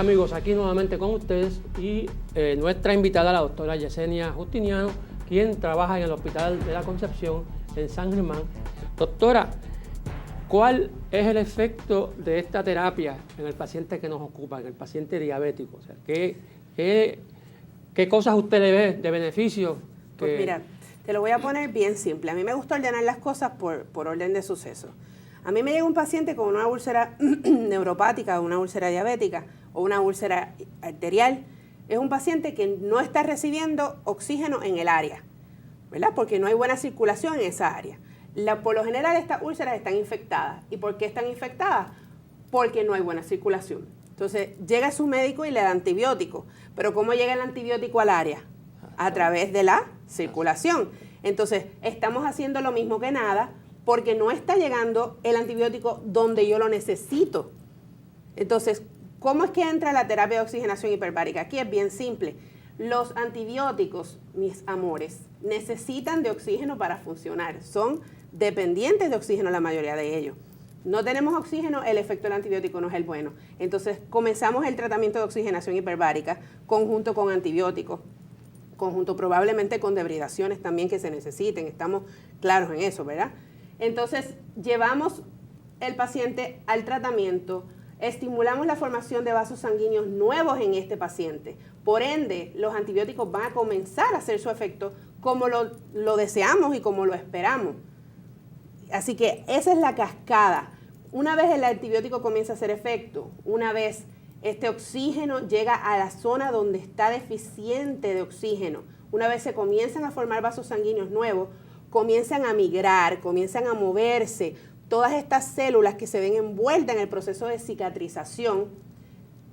amigos, aquí nuevamente con ustedes y nuestra invitada, la doctora Yesenia Justiniano, quien trabaja en el Hospital de la Concepción en San Germán. Doctora, ¿cuál es el efecto de esta terapia en el paciente que nos ocupa, en el paciente diabético? O sea, ¿qué cosas usted le ve de beneficio? Pues mira, te lo voy a poner bien simple. A mí me gusta ordenar las cosas por orden de suceso. A mí me llega un paciente con una úlcera neuropática, una úlcera diabética o una úlcera arterial. Es un paciente que no está recibiendo oxígeno en el área, ¿verdad? Porque no hay buena circulación en esa área. Por lo general estas úlceras están infectadas. ¿Y por qué están infectadas? Porque no hay buena circulación. Entonces llega su médico y le da antibiótico. Pero ¿cómo llega el antibiótico al área? A través de la circulación. Entonces estamos haciendo lo mismo que nada, porque no está llegando el antibiótico donde yo lo necesito. Entonces, ¿cómo es que entra la terapia de oxigenación hiperbárica? Aquí es bien simple. Los antibióticos, mis amores, necesitan de oxígeno para funcionar. Son dependientes de oxígeno la mayoría de ellos. No tenemos oxígeno, el efecto del antibiótico no es el bueno. Entonces, comenzamos el tratamiento de oxigenación hiperbárica conjunto con antibióticos, conjunto probablemente con debridaciones también que se necesiten. Estamos claros en eso, ¿verdad? Entonces, llevamos el paciente al tratamiento, estimulamos la formación de vasos sanguíneos nuevos en este paciente. Por ende, los antibióticos van a comenzar a hacer su efecto como lo deseamos y como lo esperamos. Así que esa es la cascada. Una vez el antibiótico comienza a hacer efecto, una vez este oxígeno llega a la zona donde está deficiente de oxígeno, una vez se comienzan a formar vasos sanguíneos nuevos, comienzan a migrar, comienzan a moverse, todas estas células que se ven envueltas en el proceso de cicatrización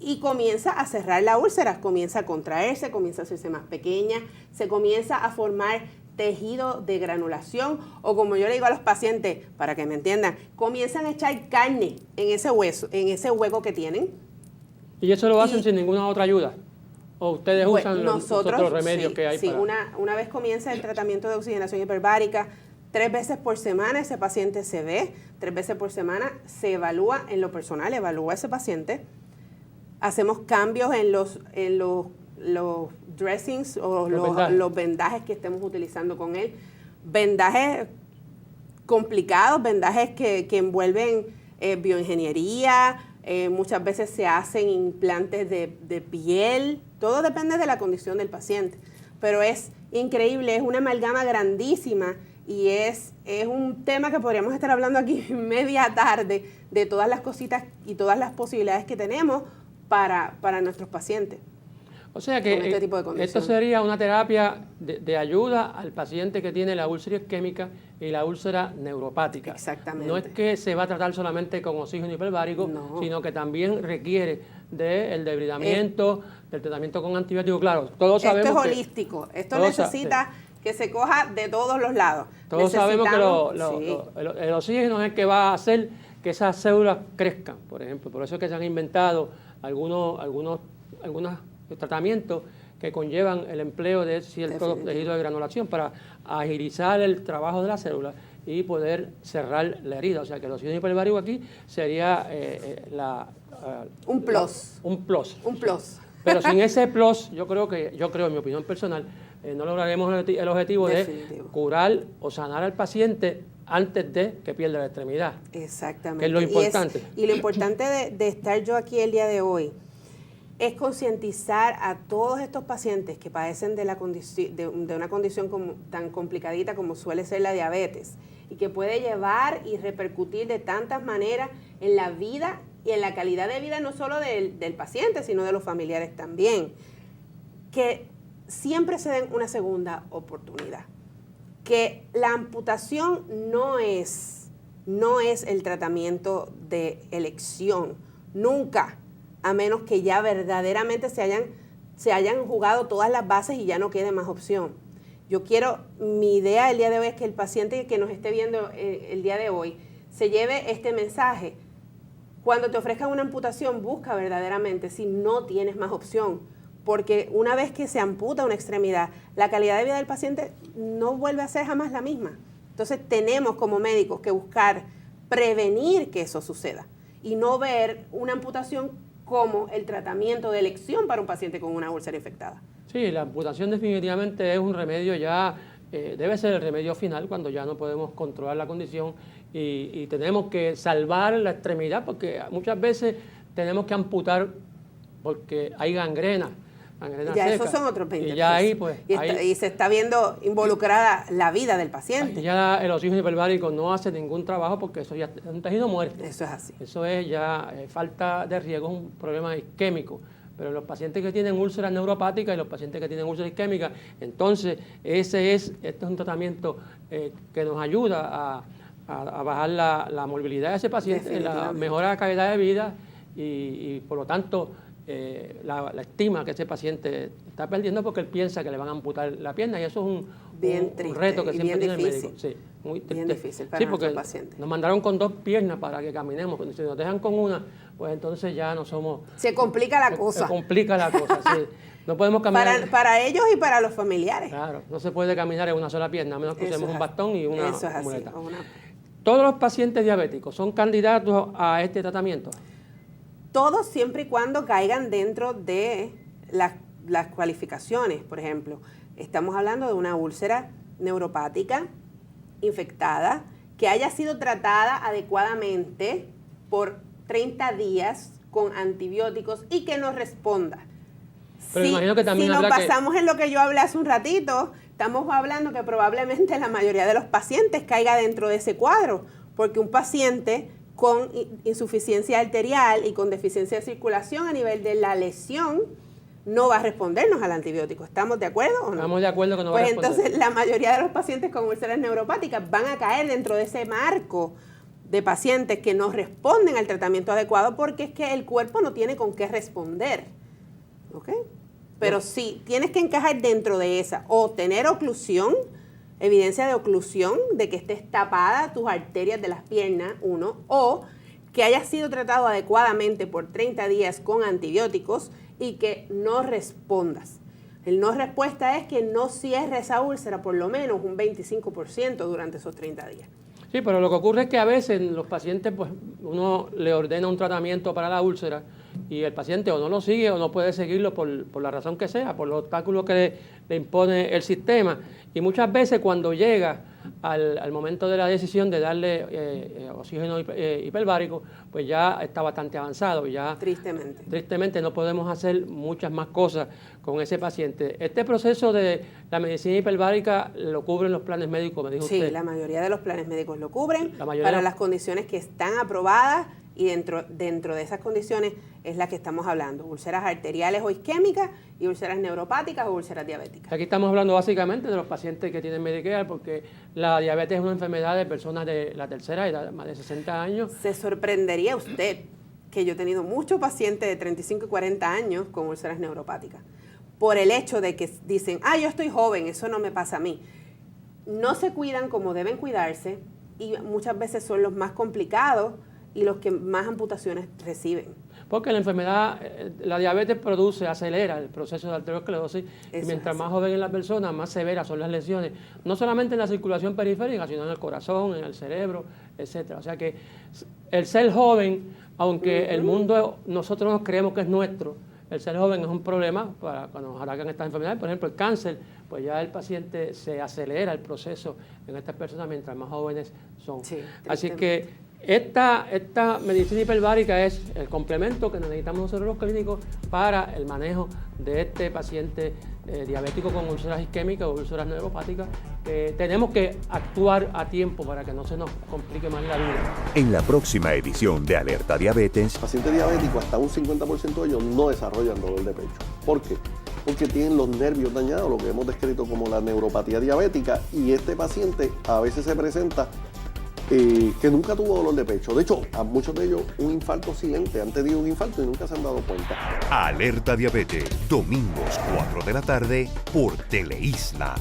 y comienza a cerrar la úlcera, comienza a contraerse, comienza a hacerse más pequeña, se comienza a formar tejido de granulación o como yo le digo a los pacientes, para que me entiendan, comienzan a echar carne en ese hueso, en ese hueco que tienen. ¿Y eso lo hacen sin ninguna otra ayuda? ¿O ustedes usan los otros remedios que hay? Sí, una vez comienza el tratamiento de oxigenación hiperbárica, 3 veces por semana ese paciente se ve, 3 veces por semana se evalúa en lo personal, evalúa a ese paciente. Hacemos cambios en los dressings o los vendajes que estemos utilizando con él. Vendajes complicados, vendajes que envuelven bioingeniería, muchas veces se hacen implantes de piel, todo depende de la condición del paciente. Pero es increíble, es una amalgama grandísima y es un tema que podríamos estar hablando aquí media tarde de todas las cositas y todas las posibilidades que tenemos para nuestros pacientes. O sea que este tipo de esto sería una terapia de ayuda al paciente que tiene la úlcera isquémica y la úlcera neuropática. Exactamente. No es que se va a tratar solamente con oxígeno hiperbárico, sino que también requiere del debridamiento, del tratamiento con antibióticos. Claro, todos sabemos esto es holístico, esto necesita que se coja de todos los lados. Todos sabemos que el oxígeno es el que va a hacer que esas células crezcan, por ejemplo. Por eso es que se han inventado algunos tratamientos que conllevan el empleo de ciertos tejidos de granulación para agilizar el trabajo de las células y poder cerrar la herida. O sea que el oxígeno hiperbárico aquí sería un plus. Un plus. Un plus. Pero sin ese plus, yo creo, en mi opinión personal, no lograremos el objetivo de curar o sanar al paciente antes de que pierda la extremidad. Exactamente. Que es lo importante. Y lo importante de estar yo aquí el día de hoy es concientizar a todos estos pacientes que padecen de una condición tan complicadita como suele ser la diabetes y que puede llevar y repercutir de tantas maneras en la vida y en la calidad de vida no solo del paciente, sino de los familiares también, que siempre se den una segunda oportunidad, que la amputación no es el tratamiento de elección, nunca, a menos que ya verdaderamente se hayan jugado todas las bases y ya no quede más opción. Mi idea el día de hoy es que el paciente que nos esté viendo el día de hoy se lleve este mensaje. Cuando te ofrezcan una amputación, busca verdaderamente si no tienes más opción, porque una vez que se amputa una extremidad, la calidad de vida del paciente no vuelve a ser jamás la misma. Entonces tenemos como médicos que buscar prevenir que eso suceda y no ver una amputación como el tratamiento de elección para un paciente con una úlcera infectada. Sí, la amputación definitivamente es un remedio ya, debe ser el remedio final cuando ya no podemos controlar la condición y tenemos que salvar la extremidad, porque muchas veces tenemos que amputar porque hay gangrena Ya seca. esos son otros 20 y ya ahí, pues, y se está viendo involucrada la vida del paciente. Ya el oxígeno hiperbárico no hace ningún trabajo porque eso ya es un tejido muerto. Eso es así. Eso es ya falta de riego, es un problema isquémico. Pero los pacientes que tienen úlceras neuropáticas y los pacientes que tienen úlceras isquémicas, entonces este es un tratamiento que nos ayuda a bajar la morbilidad de ese paciente, mejora la calidad de vida y por lo tanto la estima que ese paciente está perdiendo porque él piensa que le van a amputar la pierna y eso es un reto que siempre tiene el médico. Sí, muy triste. Bien difícil para nuestros pacientes. Nos mandaron con 2 piernas para que caminemos, si nos dejan con una, pues entonces ya no somos... Se complica la cosa. Se complica la cosa, sí. No podemos caminar... Para ellos y para los familiares. Claro, no se puede caminar en una sola pierna, a menos que usemos un bastón y una muleta. ¿Todos los pacientes diabéticos son candidatos a este tratamiento? Todos siempre y cuando caigan dentro de las cualificaciones. Por ejemplo, estamos hablando de una úlcera neuropática infectada que haya sido tratada adecuadamente por 30 días con antibióticos y que nos responda. Pero imagino que también si nos basamos en lo que yo hablé hace un ratito, estamos hablando que probablemente la mayoría de los pacientes caiga dentro de ese cuadro, porque un paciente con insuficiencia arterial y con deficiencia de circulación a nivel de la lesión no va a respondernos al antibiótico. ¿Estamos de acuerdo o no? Estamos de acuerdo que no va a responder. Pues entonces la mayoría de los pacientes con úlceras neuropáticas van a caer dentro de ese marco de pacientes que no responden al tratamiento adecuado porque es que el cuerpo no tiene con qué responder. ¿Ok? Pero sí, tienes que encajar dentro de esa o tener oclusión, evidencia de oclusión, de que estés tapada tus arterias de las piernas, o que hayas sido tratado adecuadamente por 30 días con antibióticos y que no respondas. El no respuesta es que no cierre esa úlcera por lo menos un 25% durante esos 30 días. Sí, pero lo que ocurre es que a veces los pacientes, pues uno le ordena un tratamiento para la úlcera y el paciente o no lo sigue o no puede seguirlo por la razón que sea, por los obstáculos que le impone el sistema. Y muchas veces cuando llega al momento de la decisión de darle oxígeno hiperbárico, pues ya está bastante avanzado. Ya, tristemente no podemos hacer muchas más cosas con ese paciente. Este proceso de la medicina hiperbárica lo cubren los planes médicos, me dijo usted. Sí, la mayoría de los planes médicos lo cubren para las condiciones que están aprobadas y dentro de esas condiciones es la que estamos hablando, úlceras arteriales o isquémicas y úlceras neuropáticas o úlceras diabéticas. Aquí estamos hablando básicamente de los pacientes que tienen Medicare porque la diabetes es una enfermedad de personas de la tercera edad, más de 60 años. Se sorprendería usted que yo he tenido muchos pacientes de 35 y 40 años con úlceras neuropáticas por el hecho de que dicen, yo estoy joven, eso no me pasa a mí. No se cuidan como deben cuidarse y muchas veces son los más complicados y los que más amputaciones reciben. Porque la enfermedad, la diabetes acelera el proceso de arteriosclerosis y mientras más joven es la persona, más severas son las lesiones, no solamente en la circulación periférica, sino en el corazón, en el cerebro, etcétera. O sea que el ser joven, aunque el mundo nosotros nos creemos que es nuestro, el ser joven es un problema para cuando nos atacan estas enfermedades. Por ejemplo, el cáncer, pues ya el paciente se acelera el proceso en estas personas mientras más jóvenes son. Sí, así que esta medicina hiperbárica es el complemento que necesitamos nosotros los clínicos para el manejo de este paciente diabético con úlceras isquémicas o úlceras neuropáticas. Tenemos que actuar a tiempo para que no se nos complique más la vida. En la próxima edición de Alerta Diabetes, pacientes diabéticos, hasta un 50% de ellos no desarrollan dolor de pecho. ¿Por qué? Porque tienen los nervios dañados, lo que hemos descrito como la neuropatía diabética, y este paciente a veces se presenta que nunca tuvo dolor de pecho. De hecho, a muchos de ellos un infarto silente, han tenido un infarto y nunca se han dado cuenta. Alerta Diabetes, domingos 4 de la tarde por Teleisla.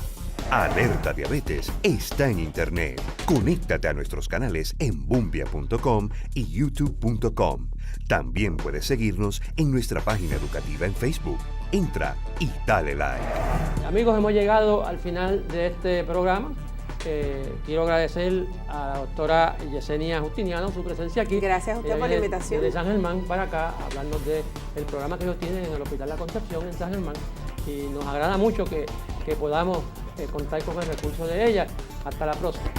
Alerta Diabetes está en internet. Conéctate a nuestros canales en bumbia.com y youtube.com. También puedes seguirnos en nuestra página educativa en Facebook. Entra y dale like. Amigos, hemos llegado al final de este programa. quiero agradecer a la doctora Yesenia Justiniano su presencia aquí. Gracias a usted por la invitación. De San Germán para acá, a hablarnos del programa que ellos tienen en el Hospital La Concepción en San Germán. Y nos agrada mucho que podamos contar con el recurso de ella. Hasta la próxima.